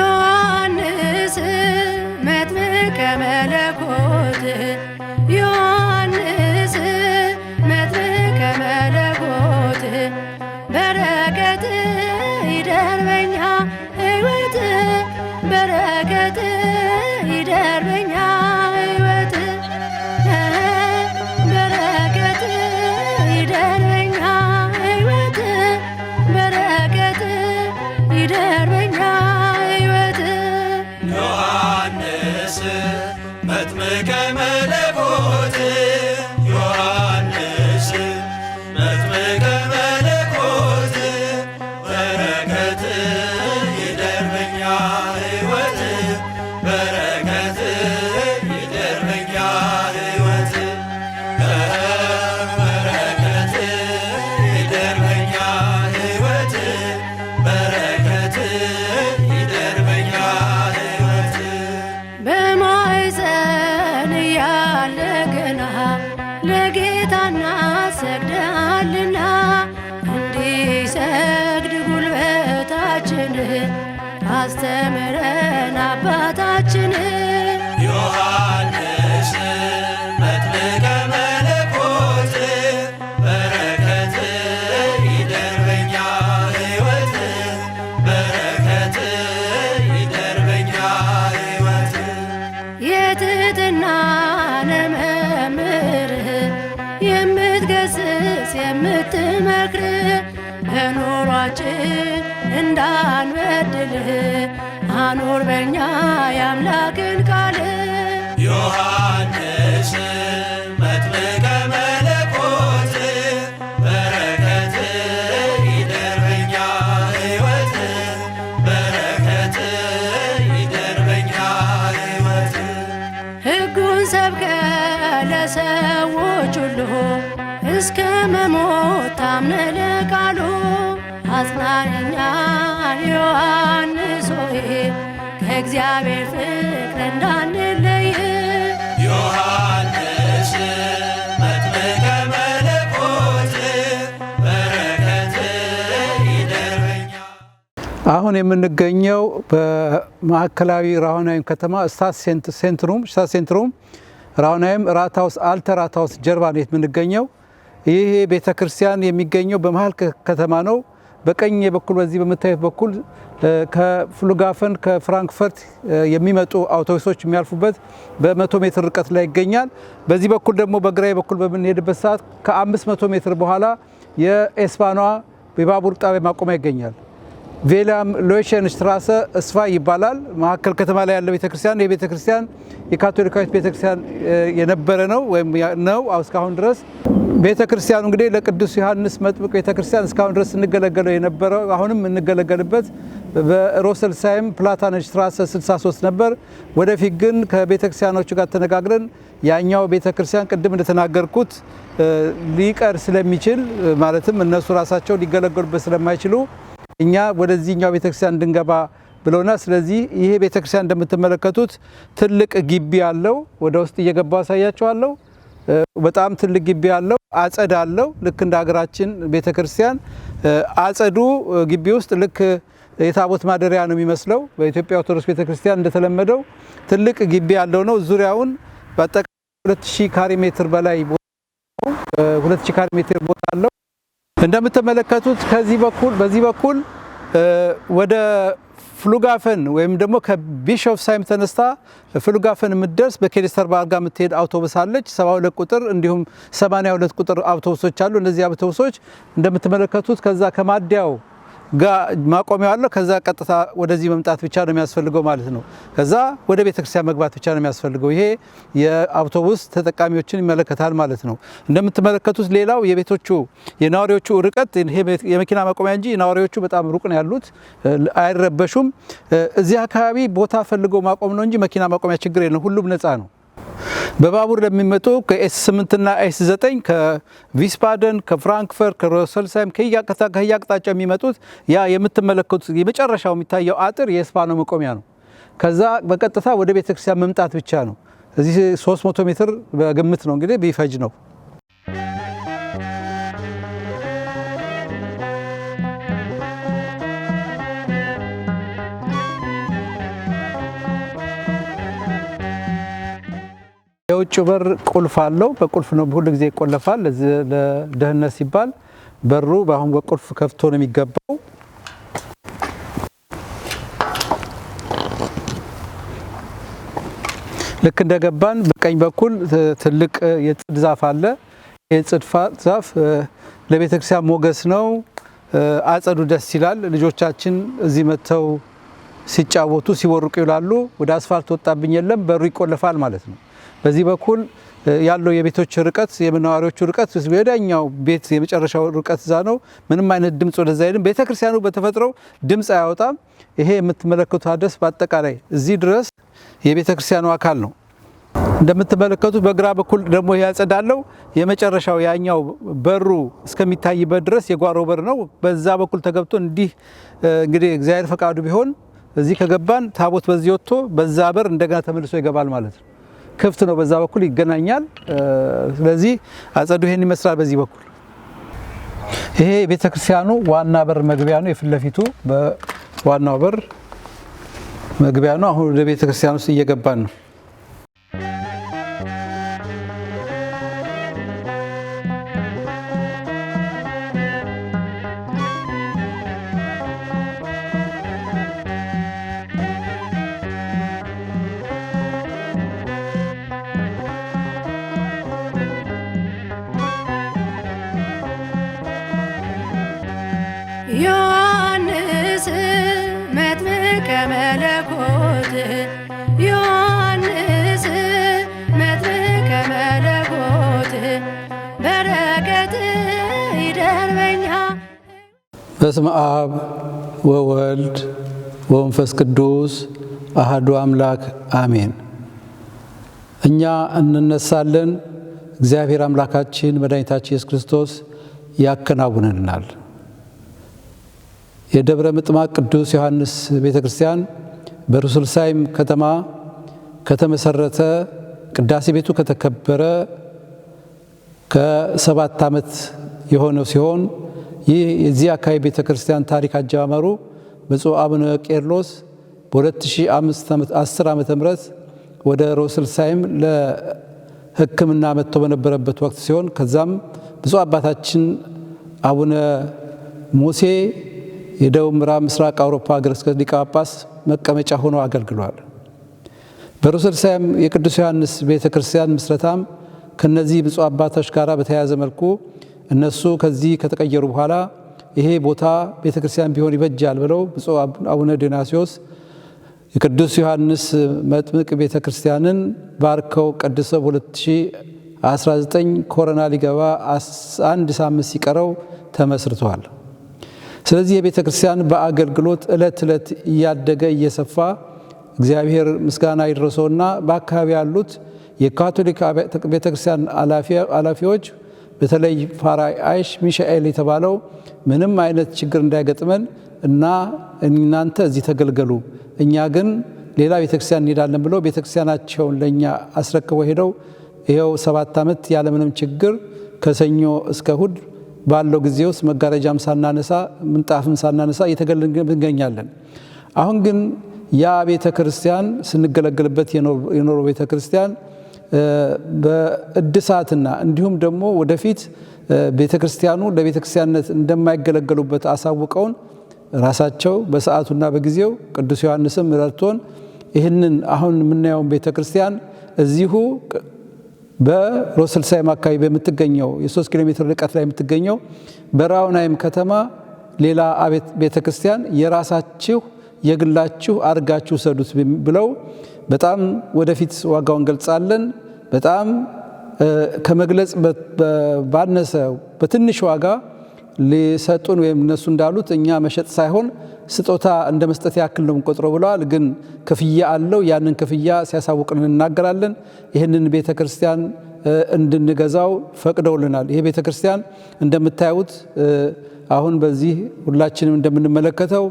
ዮሐንስ መጥምቀ መለኮት ዮሐንስ መጥምቀ መለኮት በረከት ይደር በኛ ሕይወት በረከት ይደር በኛ ሕይወት በረከት ይደር በኛ ሕይወት በረከት ይደር በኛ ዮሐንስ መጥምቀ መለኮት ዮሐንስ መጥምቀ መለኮት በረከት ይደር በኛ ሕይወት በረከት ይደር በኛ ሕይወት በረከት ይደር በኛ ሕይወት በረከት ይደር በኛ በማኅፀን ያለ ገና ለጌታ እናሰግዳልና እንዲሰግድ ጉልበታችን አስተምረን አባታችን ዮሐንስ መጥምቀ መለኮት በረከት ይደር በኛ ሕይወት በረከት ይደር በኛ ሕይወት የትሕትናን መምህር የምትገስጽ የምትመክር በኑሯችን እንዳንበድል አኑር በኛ የአምላክን ቃል ዮሐንስ መጥምቀ መለኮት በረከት ይደር በኛ ሕይወት በረከት ይደር በኛ ሕይወት ሕጉን ሰብከ ለሰዎች ሁሉ እስከ መሞት ታምነ ለቃሉ አጽናኛን ዮሐንስ ሆይ ከእግዚአብሔር ፍቅር እንዳንለይ ዮሐንስ መጥምቀ መለኮት በረከት ይደር በኛ። አሁን የምንገኘው በማዕከላዊ ራሆናይም ከተማ ስታስ ሴንትሩም ራሆናይም ራታውስ አልተ ራታውስ ጀርባ ነው የምንገኘው። ይህ ቤተ ክርስቲያን የሚገኘው በመሃል ከተማ ነው። በቀኝ በኩል በዚህ በምታዩት በኩል ከፍሉጋፈን ከፍራንክፈርት የሚመጡ አውቶቡሶች የሚያልፉበት በ100 ሜትር ርቀት ላይ ይገኛል። በዚህ በኩል ደግሞ በግራይ በኩል በምንሄድበት ሰዓት ከ500 ሜትር በኋላ የኤስፓኗ የባቡር ጣቢያ ማቆሚያ ይገኛል። ቬላም ሎይሸን ስትራሰ እስፋ ይባላል። መካከል ከተማ ላይ ያለው ቤተክርስቲያን የቤተክርስቲያን የካቶሊካዊት ቤተክርስቲያን የነበረ ነው ወይም ነው እስካሁን ድረስ። ቤተክርስቲያኑ እንግዲህ ለቅዱስ ዮሐንስ መጥምቅ ቤተክርስቲያን እስካሁን ድረስ እንገለገለው የነበረው አሁንም እንገለገልበት በሮሰልሳይም ፕላታነሽ ስትራሰ 63 ነበር። ወደፊት ግን ከቤተክርስቲያኖቹ ጋር ተነጋግረን ያኛው ቤተክርስቲያን ቅድም እንደተናገርኩት ሊቀር ስለሚችል ማለትም እነሱ ራሳቸው ሊገለገሉበት ስለማይችሉ እኛ ወደዚህኛው ቤተክርስቲያን እንድንገባ ብለውና ስለዚህ ይሄ ቤተክርስቲያን እንደምትመለከቱት ትልቅ ግቢ አለው። ወደ ውስጥ እየገባው አሳያችኋለሁ። በጣም ትልቅ ግቢ አለው። አጸድ አለው። ልክ እንደ ሀገራችን ቤተክርስቲያን አጸዱ ግቢ ውስጥ ልክ የታቦት ማደሪያ ነው የሚመስለው። በኢትዮጵያ ኦርቶዶክስ ቤተክርስቲያን እንደተለመደው ትልቅ ግቢ ያለው ነው። ዙሪያውን በአጠቃላይ 2000 ካሬ ሜትር በላይ ቦታ ነው። 2000 ካሬ ሜትር ቦታ አለው። እንደምትመለከቱት በዚህ በኩል ወደ ፍሉጋፈን ወይም ደግሞ ከቢሾፍስሃይም ተነስታ ፍሉጋፈን የምትደርስ በኬሊስተርባርግ ጋር የምትሄድ አውቶቡስ አለች። 72 ቁጥር እንዲሁም 82 ቁጥር አውቶቡሶች አሉ። እነዚህ አውቶቡሶች እንደምትመለከቱት ከዛ ከማዲያው ጋር ማቆሚያው አለ። ከዛ ቀጥታ ወደዚህ መምጣት ብቻ ነው የሚያስፈልገው ማለት ነው። ከዛ ወደ ቤተክርስቲያን መግባት ብቻ ነው የሚያስፈልገው። ይሄ የአውቶቡስ ተጠቃሚዎችን ይመለከታል ማለት ነው። እንደምትመለከቱት ሌላው የነዋሪዎቹ ርቀት ይሄ የመኪና ማቆሚያ እንጂ ነዋሪዎቹ በጣም ሩቅ ነው ያሉት፣ አይረበሹም። እዚህ አካባቢ ቦታ ፈልጎ ማቆም ነው እንጂ መኪና ማቆሚያ ችግር የለም፣ ሁሉም ነፃ ነው። በባቡር ለሚመጡ ከኤስ8 እና ኤስ9 ከቪስባደን፣ ከፍራንክፈርት፣ ከሮሰልሳይም ከያቅጣጫው የሚመጡት ያ የምትመለከቱት የመጨረሻው የሚታየው አጥር የስፓኖ መቆሚያ ነው። ከዛ በቀጥታ ወደ ቤተክርስቲያን መምጣት ብቻ ነው። እዚህ 300 ሜትር በግምት ነው እንግዲህ ቢፈጅ ነው። የውጭ በር ቁልፍ አለው። በቁልፍ ነው ሁሉ ጊዜ ይቆለፋል። ለደህንነት ሲባል በሩ በአሁን በቁልፍ ከፍቶ ነው የሚገባው። ልክ እንደገባን በቀኝ በኩል ትልቅ የጽድ ዛፍ አለ። የጽድ ዛፍ ለቤተክርስቲያን ሞገስ ነው። አጸዱ ደስ ይላል። ልጆቻችን እዚህ መጥተው ሲጫወቱ ሲወርቁ ይውላሉ። ወደ አስፋልት ወጣብኝ የለም፣ በሩ ይቆለፋል ማለት ነው። በዚህ በኩል ያለው የቤቶች ርቀት የመናኸሪያዎቹ ርቀት ወደኛው ቤት የመጨረሻው ርቀት እዛ ነው። ምንም አይነት ድምጽ ወደዛ አይልም። ቤተክርስቲያኑ በተፈጥሮ ድምጽ አያወጣም። ይሄ የምትመለከቱት አደስ በአጠቃላይ እዚህ ድረስ የቤተክርስቲያኑ አካል ነው። እንደምትመለከቱት በግራ በኩል ደግሞ ያጸዳለው የመጨረሻው ያኛው በሩ እስከሚታይበት ድረስ የጓሮ በር ነው። በዛ በኩል ተገብቶ እንዲህ እንግዲህ እግዚአብሔር ፈቃዱ ቢሆን እዚህ ከገባን ታቦት በዚህ ወጥቶ በዛ በር እንደገና ተመልሶ ይገባል ማለት ነው። ክፍት ነው፣ በዛ በኩል ይገናኛል። ስለዚህ አጸዱ ይሄን ይመስላል። በዚህ በኩል ይሄ ቤተክርስቲያኑ ዋና በር መግቢያ ነው። የፊት ለፊቱ በዋናው በር መግቢያ ነው። አሁን ወደ ቤተክርስቲያኑ ውስጥ እየገባን ነው። ዮሐንስ መጥምቀ መለኮት ዮሐንስ መጥምቀ መለኮት በረከት ይደርበኛ። በስመ አብ ወወልድ ወመንፈስ ቅዱስ አሐዱ አምላክ አሜን። እኛ እንነሳለን፣ እግዚአብሔር አምላካችን መድኃኒታችን ኢየሱስ ክርስቶስ ያከናውንልናል። የደብረ ምጥማቅ ቅዱስ ዮሐንስ ቤተክርስቲያን በሩስልሳይም ከተማ ከተመሰረተ ቅዳሴ ቤቱ ከተከበረ ከ7 ዓመት የሆነው ሲሆን ይህ የዚህ አካባቢ ቤተክርስቲያን ታሪክ አጀማመሩ ብፁዕ አቡነ ቄርሎስ በ2010 ዓመተ ምህረት ወደ ሩስልሳይም ለሕክምና መጥቶ በነበረበት ወቅት ሲሆን ከዛም ብፁዕ አባታችን አቡነ ሙሴ የደቡብ ምዕራብ ምስራቅ አውሮፓ ሀገረ ስብከት ሊቀ ጳጳስ መቀመጫ ሆኖ አገልግሏል። በሩስልሳይም የቅዱስ ዮሐንስ ቤተክርስቲያን ምስረታም ከነዚህ ብፁዕ አባቶች ጋር በተያያዘ መልኩ እነሱ ከዚህ ከተቀየሩ በኋላ ይሄ ቦታ ቤተክርስቲያን ቢሆን ይበጃል ብለው ብፁዕ አቡነ ዲዮናስዮስ የቅዱስ ዮሐንስ መጥምቅ ቤተክርስቲያንን ባርከው ቀድሰው በ2019 ኮሮና ሊገባ 1 ሳምንት ሲቀረው ተመስርቷል። ስለዚህ የቤተክርስቲያን በአገልግሎት ዕለት ዕለት እያደገ እየሰፋ እግዚአብሔር ምስጋና ይድረሰውና በአካባቢ ያሉት የካቶሊክ ቤተክርስቲያን ኃላፊዎች በተለይ ፋራይ አይሽ ሚሻኤል የተባለው ምንም አይነት ችግር እንዳይገጥመን እና እናንተ እዚህ ተገልገሉ፣ እኛ ግን ሌላ ቤተክርስቲያን እንሄዳለን ብለው ቤተክርስቲያናቸውን ለኛ አስረክበው ሄደው ይሄው 7 ዓመት ያለምንም ችግር ከሰኞ እስከ እሁድ ባለው ጊዜ ውስጥ መጋረጃም ሳናነሳ ምንጣፍም ሳናነሳ እየተገለገልን እንገኛለን። አሁን ግን ያ ቤተክርስቲያን ስንገለገልበት የኖረው ቤተክርስቲያን በእድሳትና እንዲሁም ደግሞ ወደፊት ቤተክርስቲያኑ ለቤተክርስቲያንነት እንደማይገለገሉበት አሳውቀውን ራሳቸው በሰዓቱና በጊዜው ቅዱስ ዮሐንስም ረድቶን ይህንን አሁን የምናየውን ቤተክርስቲያን እዚሁ በሩስልሳይም አካባቢ በምትገኘው የ3 ኪሎ ሜትር ርቀት ላይ የምትገኘው በራውናይም ከተማ ሌላ ቤተክርስቲያን የራሳችሁ የግላችሁ አድርጋችሁ ሰዱት ብለው በጣም ወደፊት ዋጋውን ገልጻለን። በጣም ከመግለጽ ባነሰ በትንሽ ዋጋ ሊሰጡን ወይም እነሱ እንዳሉት እኛ መሸጥ ሳይሆን ስጦታ እንደ መስጠት ያክል ነው የምንቆጥረው ብለዋል። ግን ክፍያ አለው። ያንን ክፍያ ሲያሳውቅን እናገራለን። ይህንን ቤተክርስቲያን እንድንገዛው ፈቅደውልናል። ይሄ ቤተክርስቲያን እንደምታዩት አሁን በዚህ ሁላችንም እንደምንመለከተው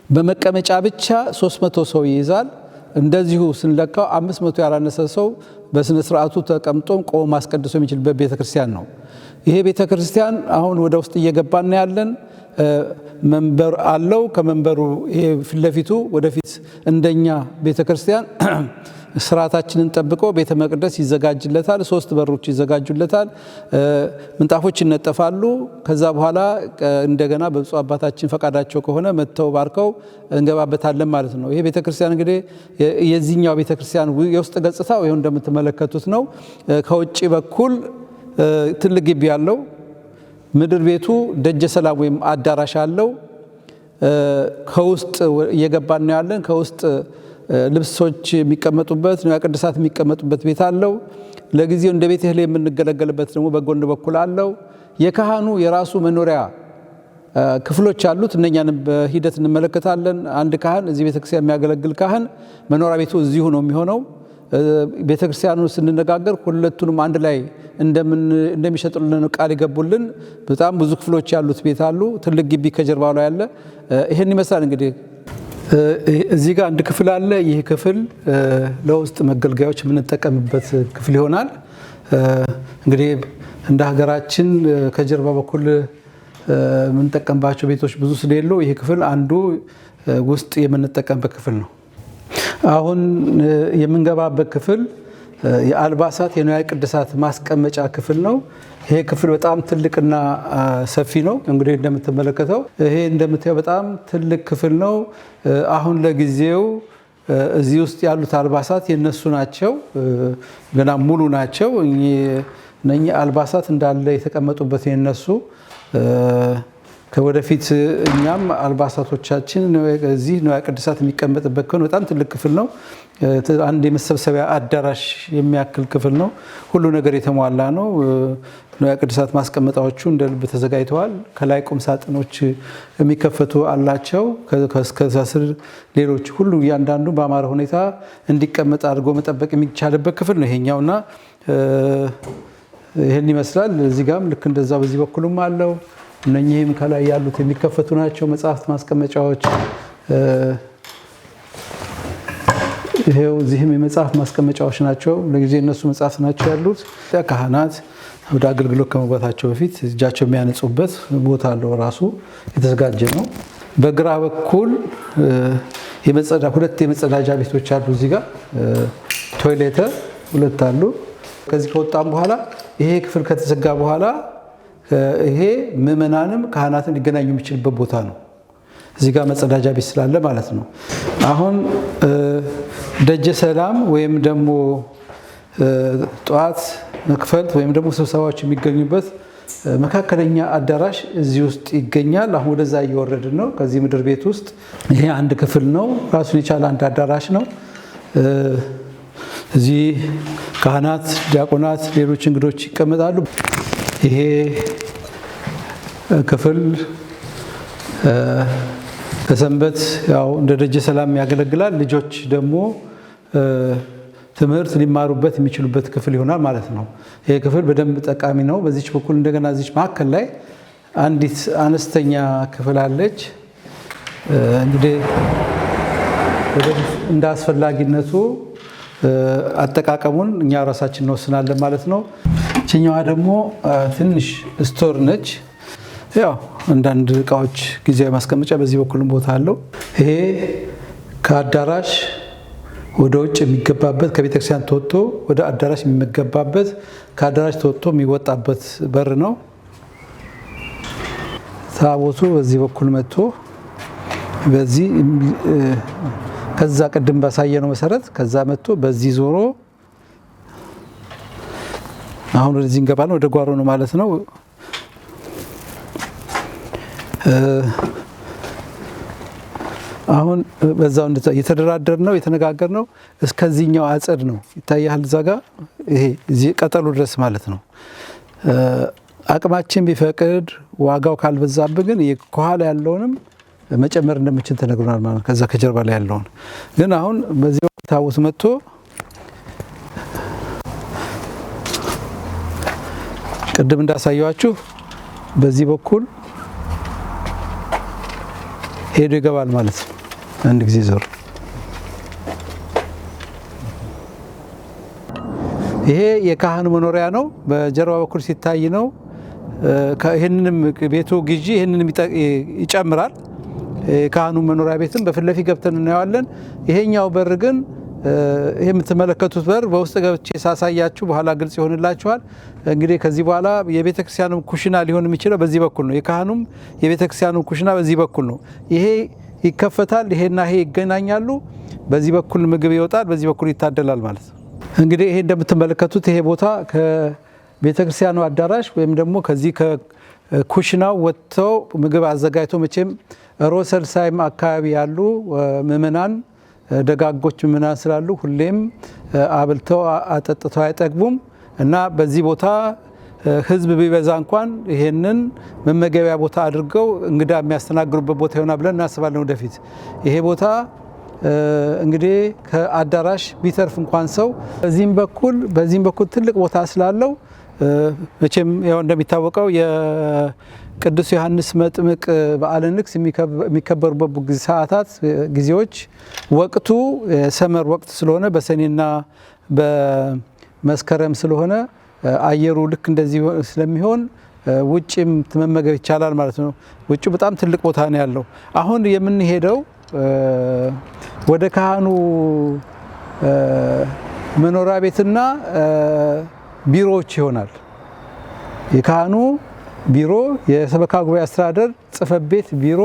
በመቀመጫ ብቻ 300 ሰው ይይዛል። እንደዚሁ ስንለካው 500 ያላነሰ ሰው በስነ ስርዓቱ ተቀምጦም ቆሞ ማስቀደስ የሚችልበት ቤተክርስቲያን ነው። ይሄ ቤተክርስቲያን አሁን ወደ ውስጥ እየገባን ያለን መንበር አለው። ከመንበሩ ይሄ ፊት ለፊቱ ወደፊት እንደኛ ቤተክርስቲያን ስርዓታችንን ጠብቆ ቤተ መቅደስ ይዘጋጅለታል። 3 በሮች ይዘጋጁለታል። ምንጣፎች ይነጠፋሉ። ከዛ በኋላ እንደገና በብፁዕ አባታችን ፈቃዳቸው ከሆነ መተው ባርከው እንገባበታለን ማለት ነው። ይሄ ቤተክርስቲያን እንግዲህ የዚህኛው ቤተክርስቲያን የውስጥ ገጽታው ይሄው እንደምትመለከቱት ነው። ከውጭ በኩል ትልቅ ግቢ ያለው ምድር ቤቱ ደጀ ሰላም ወይም አዳራሽ አለው። ከውስጥ እየገባን ነው ያለን። ከውስጥ ልብሶች የሚቀመጡበት ንዋየ ቅድሳት የሚቀመጡበት ቤት አለው። ለጊዜው እንደ ቤተ እህል የምንገለገልበት ደግሞ በጎን በኩል አለው። የካህኑ የራሱ መኖሪያ ክፍሎች አሉት። እነኛንም በሂደት እንመለከታለን። አንድ ካህን እዚህ ቤተክርስቲያን የሚያገለግል ካህን መኖሪያ ቤቱ እዚሁ ነው የሚሆነው። ቤተክርስቲያኑ ስንነጋገር ሁለቱንም አንድ ላይ እንደሚሸጡልን ቃል ይገቡልን። በጣም ብዙ ክፍሎች ያሉት ቤት አሉ። ትልቅ ግቢ ከጀርባው ላይ ያለ ይሄን ይመስላል። እንግዲህ እዚህ ጋር አንድ ክፍል አለ። ይህ ክፍል ለውስጥ መገልገያዎች የምንጠቀምበት ክፍል ይሆናል። እንግዲህ እንደ ሀገራችን ከጀርባ በኩል የምንጠቀምባቸው ቤቶች ብዙ ስለሌሉ ይህ ክፍል አንዱ ውስጥ የምንጠቀምበት ክፍል ነው። አሁን የምንገባበት ክፍል የአልባሳት የንዋየ ቅድሳት ማስቀመጫ ክፍል ነው። ይሄ ክፍል በጣም ትልቅና ሰፊ ነው። እንግዲህ እንደምትመለከተው ይሄ እንደምታየው በጣም ትልቅ ክፍል ነው። አሁን ለጊዜው እዚህ ውስጥ ያሉት አልባሳት የነሱ ናቸው፣ ገና ሙሉ ናቸው። እነኚህ አልባሳት እንዳለ የተቀመጡበት የነሱ ከወደፊት እኛም አልባሳቶቻችን እዚህ ንዋየ ቅድሳት የሚቀመጥበት ከሆነ በጣም ትልቅ ክፍል ነው። አንድ የመሰብሰቢያ አዳራሽ የሚያክል ክፍል ነው። ሁሉ ነገር የተሟላ ነው። ንዋየ ቅድሳት ማስቀመጫዎቹ እንደ ልብ ተዘጋጅተዋል። ከላይ ቁም ሳጥኖች የሚከፈቱ አላቸው። ከዛ ስር ሌሎች ሁሉ እያንዳንዱ በአማረ ሁኔታ እንዲቀመጥ አድርጎ መጠበቅ የሚቻልበት ክፍል ነው ይሄኛውና ይህን ይመስላል። እዚህ ጋርም ልክ እንደዛ በዚህ በኩልም አለው። እነኚህም ከላይ ያሉት የሚከፈቱ ናቸው። መጽሐፍት ማስቀመጫዎች ይሄው እዚህም የመጽሐፍ ማስቀመጫዎች ናቸው። ለጊዜ እነሱ መጽሐፍት ናቸው ያሉት። ካህናት ወደ አገልግሎት ከመግባታቸው በፊት እጃቸው የሚያነጹበት ቦታ አለው፣ ራሱ የተዘጋጀ ነው። በግራ በኩል ሁለት የመጸዳጃ ቤቶች አሉ። እዚህ ጋር ቶይሌት 2 አሉ። ከዚህ ከወጣም በኋላ ይሄ ክፍል ከተዘጋ በኋላ ይሄ ምዕመናንም ካህናትን ሊገናኙ የሚችልበት ቦታ ነው። እዚህ ጋር መጸዳጃ ቤት ስላለ ማለት ነው። አሁን ደጀ ሰላም ወይም ደግሞ ጠዋት መክፈልት ወይም ደግሞ ስብሰባዎች የሚገኙበት መካከለኛ አዳራሽ እዚህ ውስጥ ይገኛል። አሁን ወደዛ እየወረድን ነው። ከዚህ ምድር ቤት ውስጥ ይሄ አንድ ክፍል ነው። ራሱን የቻለ አንድ አዳራሽ ነው። እዚህ ካህናት፣ ዲያቆናት፣ ሌሎች እንግዶች ይቀመጣሉ። ይሄ ክፍል ከሰንበት ያው እንደ ደጀ ሰላም ያገለግላል። ልጆች ደግሞ ትምህርት ሊማሩበት የሚችሉበት ክፍል ይሆናል ማለት ነው። ይሄ ክፍል በደንብ ጠቃሚ ነው። በዚች በኩል እንደገና እዚች መካከል ላይ አንዲት አነስተኛ ክፍል አለች። እንግዲህ እንደ አስፈላጊነቱ አጠቃቀሙን እኛ ራሳችን እንወስናለን ማለት ነው። እችኛዋ ደግሞ ትንሽ ስቶር ነች። ያው አንዳንድ እቃዎች ጊዜያዊ ማስቀመጫ በዚህ በኩልም ቦታ አለው። ይሄ ከአዳራሽ ወደ ውጭ የሚገባበት ከቤተክርስቲያን ተወጥቶ ወደ አዳራሽ የሚገባበት ከአዳራሽ ተወጥቶ የሚወጣበት በር ነው። ታቦቱ በዚህ በኩል መጥቶ በዚህ ከዛ ቅድም ባሳየነው መሰረት ከዛ መጥቶ በዚህ ዞሮ አሁን ወደዚህ እንገባለን። ወደ ጓሮ ነው ማለት ነው። አሁን በዛው እየተደራደር ነው የተነጋገር ነው። እስከዚህኛው አጸድ ነው ይታያል። እዛ ጋር ይሄ እዚህ ቀጠሉ ድረስ ማለት ነው። አቅማችን ቢፈቅድ ዋጋው ካልበዛብን ግን ከኋላ ያለውንም መጨመር እንደምችል ተነግሮናል ማለት ከዛ ከጀርባ ላይ ያለውን ግን አሁን በዚህ ወቅት ታቦት መጥቶ ቅድም እንዳሳየዋችሁ በዚህ በኩል ሄዶ ይገባል ማለት ነው። አንድ ጊዜ ዞር ይሄ የካህኑ መኖሪያ ነው። በጀርባ በኩል ሲታይ ነው። ይሄንንም ቤቱ ግዢ ይሄንንም ይጨምራል። የካህኑ መኖሪያ ቤትም በፊት ለፊት ገብተን እናየዋለን። ይሄኛው በር ግን ይሄ የምትመለከቱት በር በውስጥ ገብቼ ሳሳያችሁ በኋላ ግልጽ ይሆንላችኋል። እንግዲህ ከዚህ በኋላ የቤተ ክርስቲያኑ ኩሽና ሊሆን የሚችለው በዚህ በኩል ነው። የካህኑም የቤተ ክርስቲያኑ ኩሽና በዚህ በኩል ነው። ይሄ ይከፈታል። ይሄና ይሄ ይገናኛሉ። በዚህ በኩል ምግብ ይወጣል፣ በዚህ በኩል ይታደላል ማለት ነው። እንግዲህ ይሄ እንደምትመለከቱት ይሄ ቦታ ከቤተ ክርስቲያኑ አዳራሽ ወይም ደግሞ ከዚህ ከኩሽናው ወጥተው ምግብ አዘጋጅቶ መቼም ሮሰልሳይም አካባቢ ያሉ ምእመናን ደጋጎች ምእመናን ስላሉ ሁሌም አብልተው አጠጥተው አይጠግቡም እና በዚህ ቦታ ህዝብ ቢበዛ እንኳን ይሄንን መመገቢያ ቦታ አድርገው እንግዳ የሚያስተናግሩበት ቦታ ይሆናል ብለን እናስባለን ወደፊት። ይሄ ቦታ እንግዲህ ከአዳራሽ ቢተርፍ እንኳን ሰው በዚህም በኩል ትልቅ ቦታ ስላለው መቼም ያው እንደሚታወቀው የቅዱስ ዮሐንስ መጥምቅ በዓለ ንግስ የሚከበሩበት ጊዜዎች ወቅቱ የሰመር ወቅት ስለሆነ በሰኔና በመስከረም ስለሆነ አየሩ ልክ እንደዚህ ስለሚሆን ውጭም መመገብ ይቻላል ማለት ነው። ውጭው በጣም ትልቅ ቦታ ነው ያለው። አሁን የምንሄደው ወደ ካህኑ መኖሪያ ቤትና ቢሮዎች ይሆናል። የካህኑ ቢሮ፣ የሰበካ ጉባኤ አስተዳደር ጽሕፈት ቤት ቢሮ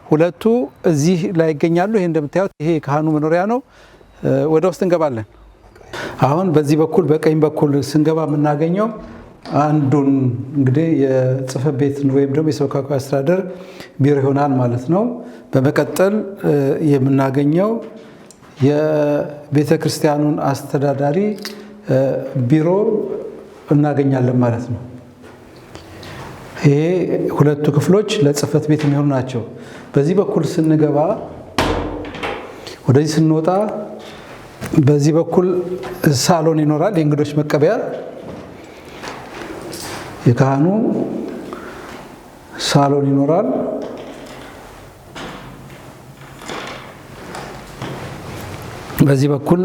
ሁለቱ እዚህ ላይ ይገኛሉ። ይሄ እንደምታዩት ይሄ የካህኑ መኖሪያ ነው። ወደ ውስጥ እንገባለን። አሁን በዚህ በኩል በቀኝ በኩል ስንገባ የምናገኘው አንዱን እንግዲህ የጽሕፈት ቤት ወይም ደግሞ የሰበካ ጉባኤ አስተዳደር ቢሮ ይሆናል ማለት ነው። በመቀጠል የምናገኘው የቤተ ክርስቲያኑን አስተዳዳሪ ቢሮ እናገኛለን ማለት ነው። ይሄ ሁለቱ ክፍሎች ለጽሕፈት ቤት የሚሆኑ ናቸው። በዚህ በኩል ስንገባ ወደዚህ ስንወጣ በዚህ በኩል ሳሎን ይኖራል፣ የእንግዶች መቀበያ። የካህኑ ሳሎን ይኖራል። በዚህ በኩል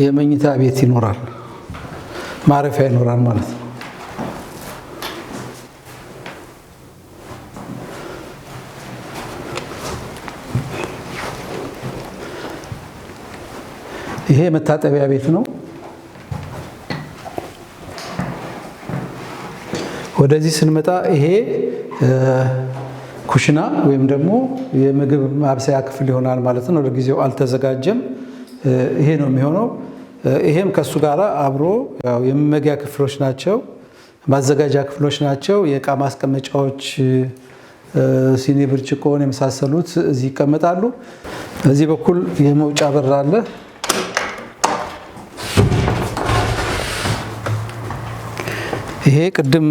የመኝታ ቤት ይኖራል፣ ማረፊያ ይኖራል ማለት ነው። ይሄ መታጠቢያ ቤት ነው። ወደዚህ ስንመጣ ይሄ ኩሽና ወይም ደግሞ የምግብ ማብሰያ ክፍል ይሆናል ማለት ነው። ለጊዜው አልተዘጋጀም። ይሄ ነው የሚሆነው። ይሄም ከሱ ጋር አብሮ ያው የመመገቢያ ክፍሎች ናቸው፣ ማዘጋጃ ክፍሎች ናቸው። የእቃ ማስቀመጫዎች፣ ሲኒ፣ ብርጭቆን የመሳሰሉት እዚህ ይቀመጣሉ። በዚህ በኩል የመውጫ በር አለ። ይሄ ቅድም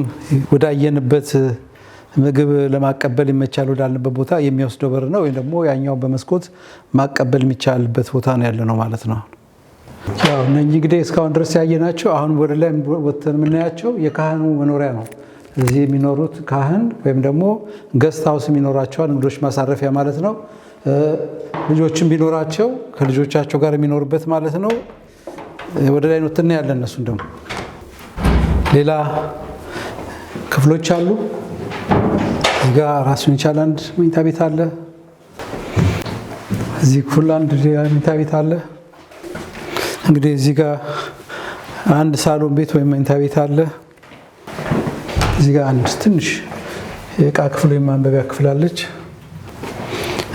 ወዳየንበት ምግብ ለማቀበል ይመቻል ወዳልንበት ቦታ የሚወስደው በር ነው። ወይም ደግሞ ያኛው በመስኮት ማቀበል የሚቻልበት ቦታ ነው ያለ ነው ማለት ነው። ያው እነኚህ እንግዲህ እስካሁን ድረስ ያየናቸው አሁን ወደ ላይ ወጥተን የምናያቸው የካህኑ መኖሪያ ነው። እዚህ የሚኖሩት ካህን ወይም ደግሞ ገስት ሃውስ የሚኖራቸዋል፣ እንግዶች ማሳረፊያ ማለት ነው። ልጆችም ቢኖራቸው ከልጆቻቸው ጋር የሚኖሩበት ማለት ነው። ወደ ላይ ወጥተን ያለን እነሱን ደግሞ ሌላ ክፍሎች አሉ። እዚህ ጋር ራሱን የቻለ አንድ መኝታ ቤት አለ። እዚህ ክፍል አንድ መኝታ ቤት አለ። እንግዲህ እዚህ ጋር አንድ ሳሎን ቤት ወይም መኝታ ቤት አለ። እዚህ ጋር አንድ ትንሽ የእቃ ክፍል ወይም ማንበቢያ ክፍል አለች።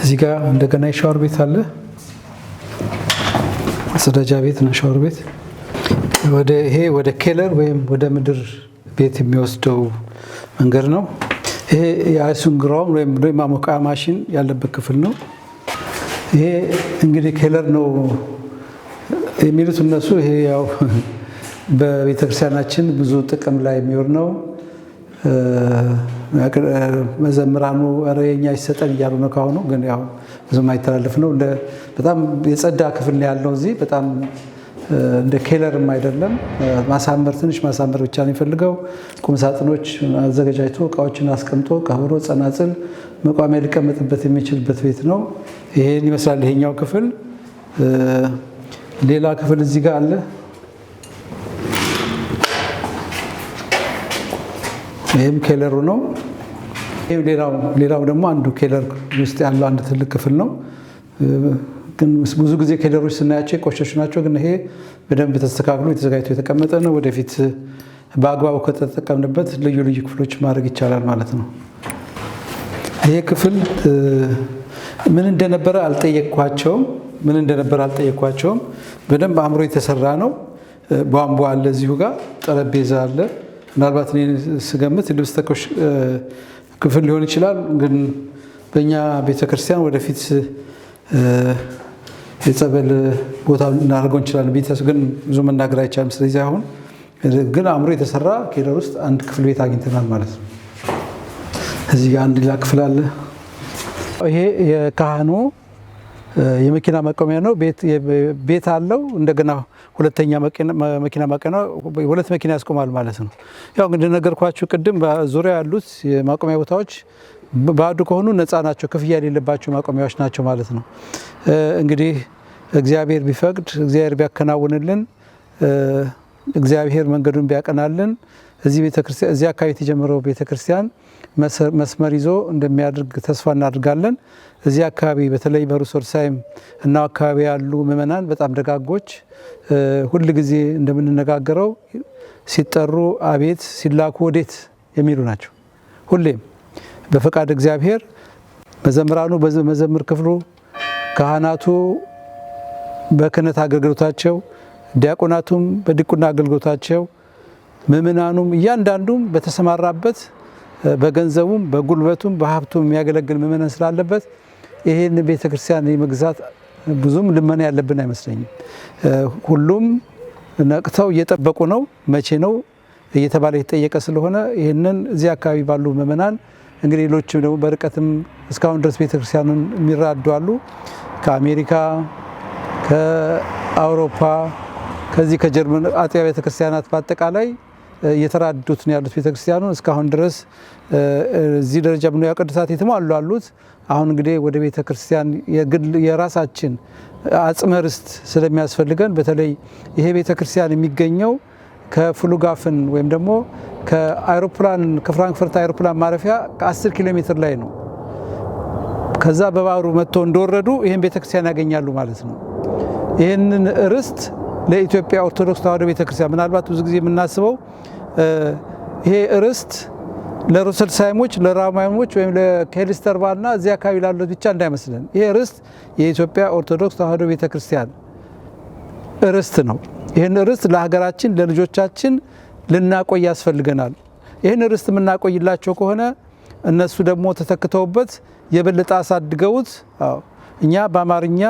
እዚህ ጋር እንደገና የሻወር ቤት አለ። መጸዳጃ ቤት እና ሻወር ቤት። ይሄ ወደ ኬለር ወይም ወደ ምድር ቤት የሚወስደው መንገድ ነው። ይሄ የአይሱን ግራውንድ ወይም ማሞቂያ ማሽን ያለበት ክፍል ነው። ይሄ እንግዲህ ኬለር ነው የሚሉት እነሱ። ይሄ ያው በቤተክርስቲያናችን ብዙ ጥቅም ላይ የሚውል ነው። መዘምራኑ ኧረ የኛ ይሰጠን እያሉ ነው። ካሁኑ ግን ያው ብዙም አይተላለፍ ነው። በጣም የጸዳ ክፍል ነው ያለው እዚህ። በጣም እንደ ኬለርም አይደለም። ማሳመር ትንሽ ማሳመር ብቻ ነው የሚፈልገው። ቁም ሳጥኖች አዘጋጅቶ እቃዎችን አስቀምጦ ከበሮ፣ ጸናጽል፣ መቋሚያ ሊቀመጥበት የሚችልበት ቤት ነው። ይሄን ይመስላል ይሄኛው ክፍል። ሌላ ክፍል እዚህ ጋር አለ። ይህም ኬለሩ ነው። ሌላው ደግሞ አንዱ ኬለር ውስጥ ያለው አንድ ትልቅ ክፍል ነው። ግን ብዙ ጊዜ ኬለሮች ስናያቸው የቆሸሹ ናቸው። ግን ይሄ በደንብ ተስተካክሎ ተዘጋጅቶ የተቀመጠ ነው። ወደፊት በአግባቡ ከተጠቀምንበት ልዩ ልዩ ክፍሎች ማድረግ ይቻላል ማለት ነው። ይሄ ክፍል ምን እንደነበረ አልጠየቅኳቸውም። በደንብ አእምሮ የተሰራ ነው። ቧንቧ አለ፣ እዚሁ ጋር ጠረጴዛ አለ። ምናልባት እኔ ስገምት ልብስ ተኮሽ ክፍል ሊሆን ይችላል። ግን በእኛ ቤተክርስቲያን ወደፊት የጸበል ቦታ እናደርገው እንችላለን። ቤተሰብ ግን ብዙ መናገር አይቻልም። ስለዚህ አሁን ግን አእምሮ የተሰራ ኬለር ውስጥ አንድ ክፍል ቤት አግኝተናል ማለት ነው። እዚህ ጋር አንድ ሌላ ክፍል አለ። ይሄ የካህኑ የመኪና መቆሚያ ነው። ቤት አለው። እንደገና ሁለተኛ መኪና ማቆሚያ፣ ሁለት መኪና ያስቆማል ማለት ነው። ያው እንግዲህ ነገርኳችሁ ቅድም በዙሪያ ያሉት የማቆሚያ ቦታዎች ባዶ ከሆኑ ነፃ ናቸው፣ ክፍያ የሌለባቸው ማቆሚያዎች ናቸው ማለት ነው። እንግዲህ እግዚአብሔር ቢፈቅድ፣ እግዚአብሔር ቢያከናውንልን፣ እግዚአብሔር መንገዱን ቢያቀናልን እዚህ አካባቢ የተጀመረው ቤተክርስቲያን መስመር ይዞ እንደሚያደርግ ተስፋ እናደርጋለን። እዚህ አካባቢ በተለይ በሩሶርሳይም እና አካባቢ ያሉ ምዕመናን በጣም ደጋጎች፣ ሁል ጊዜ እንደምንነጋገረው ሲጠሩ አቤት ሲላኩ ወዴት የሚሉ ናቸው። ሁሌም በፈቃድ እግዚአብሔር መዘምራኑ በመዘምር ክፍሉ፣ ካህናቱ በክህነት አገልግሎታቸው፣ ዲያቆናቱም በዲቁና አገልግሎታቸው፣ ምዕመናኑም እያንዳንዱም በተሰማራበት በገንዘቡም በጉልበቱም በሀብቱም የሚያገለግል ምዕመናን ስላለበት ይህን ቤተክርስቲያን የመግዛት ብዙም ልመና ያለብን አይመስለኝም። ሁሉም ነቅተው እየጠበቁ ነው። መቼ ነው እየተባለ የተጠየቀ ስለሆነ ይህንን እዚህ አካባቢ ባሉ ምዕመናን እንግዲህ ሌሎችም ደግሞ በርቀትም እስካሁን ድረስ ቤተክርስቲያኑን የሚራዱ አሉ። ከአሜሪካ፣ ከአውሮፓ፣ ከዚህ ከጀርመን አጥቢያ ቤተክርስቲያናት በአጠቃላይ እየተራዱት ነው ያሉት ቤተክርስቲያኑን እስካሁን ድረስ እዚህ ደረጃ ብንያው ቅዱሳት የተሟሉ አሉት። አሁን እንግዲህ ወደ ቤተክርስቲያን የራሳችን አጽመ ርስት ስለሚያስፈልገን በተለይ ይሄ ቤተክርስቲያን የሚገኘው ከፍሉጋፍን ወይም ደግሞ ከፍራንክፈርት አይሮፕላን ማረፊያ ከ10 ኪሎ ሜትር ላይ ነው። ከዛ በባህሩ መጥቶ እንደወረዱ ይህን ቤተክርስቲያን ያገኛሉ ማለት ነው። ይህንን ርስት ለኢትዮጵያ ኦርቶዶክስ ተዋሕዶ ቤተክርስቲያን ምናልባት ብዙ ጊዜ የምናስበው ይሄ ርስት ለሩሰልሳይሞች፣ ለራማዮች ወይም ለኬልስተርባና እዚያ አካባቢ ላሉት ብቻ እንዳይመስለን። ይሄ ርስት የኢትዮጵያ ኦርቶዶክስ ተዋሕዶ ቤተክርስቲያን ርስት ነው። ይህን ርስት ለሀገራችን ለልጆቻችን ልናቆይ ያስፈልገናል። ይህን ርስት የምናቆይላቸው ከሆነ እነሱ ደግሞ ተተክተውበት የበለጠ አሳድገውት እኛ በአማርኛ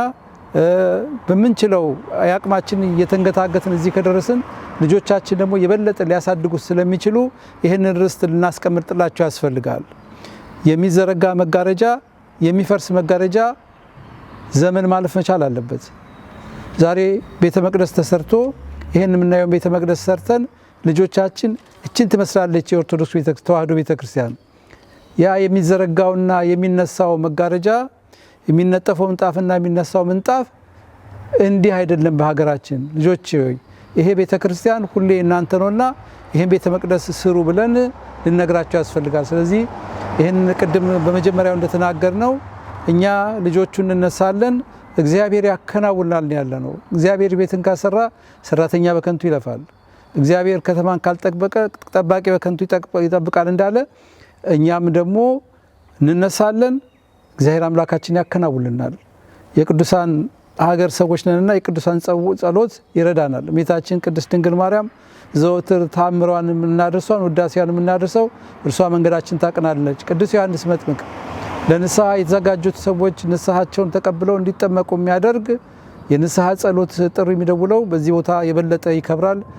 በምንችለው የአቅማችን እየተንገታገትን እዚህ ከደረስን ልጆቻችን ደግሞ የበለጠ ሊያሳድጉት ስለሚችሉ ይህንን ርስት ልናስቀምጥላቸው ያስፈልጋል። የሚዘረጋ መጋረጃ፣ የሚፈርስ መጋረጃ ዘመን ማለፍ መቻል አለበት። ዛሬ ቤተ መቅደስ ተሰርቶ ይህን የምናየውን ቤተ መቅደስ ሰርተን ልጆቻችን እችን ትመስላለች የኦርቶዶክስ ተዋሕዶ ቤተክርስቲያን። ያ የሚዘረጋውና የሚነሳው መጋረጃ፣ የሚነጠፈው ምንጣፍና የሚነሳው ምንጣፍ እንዲህ አይደለም። በሀገራችን ልጆች ሆይ ይሄ ቤተክርስቲያን ሁሌ እናንተ ነውና ይሄን ቤተ መቅደስ ስሩ ብለን ልነግራቸው ያስፈልጋል። ስለዚህ ይህን ቅድም በመጀመሪያው እንደተናገርነው እኛ ልጆቹ እንነሳለን፣ እግዚአብሔር ያከናውናል ያለ ነው። እግዚአብሔር ቤትን ካሰራ ሰራተኛ በከንቱ ይለፋል። እግዚአብሔር ከተማን ካልጠበቀ ጠባቂ በከንቱ ይጠብቃል እንዳለ እኛም ደግሞ እንነሳለን፣ እግዚአብሔር አምላካችን ያከናውልናል። የቅዱሳን ሀገር ሰዎች ነንና የቅዱሳን ጸሎት ይረዳናል። እመቤታችን ቅድስት ድንግል ማርያም ዘወትር ታምሯን የምናደርሷን ውዳሴዋን የምናደርሰው እርሷ መንገዳችን ታቅናለች። ቅዱስ ዮሐንስ መጥምቅ ለንስሐ የተዘጋጁት ሰዎች ንስሐቸውን ተቀብለው እንዲጠመቁ የሚያደርግ የንስሐ ጸሎት ጥሪ የሚደውለው በዚህ ቦታ የበለጠ ይከብራል።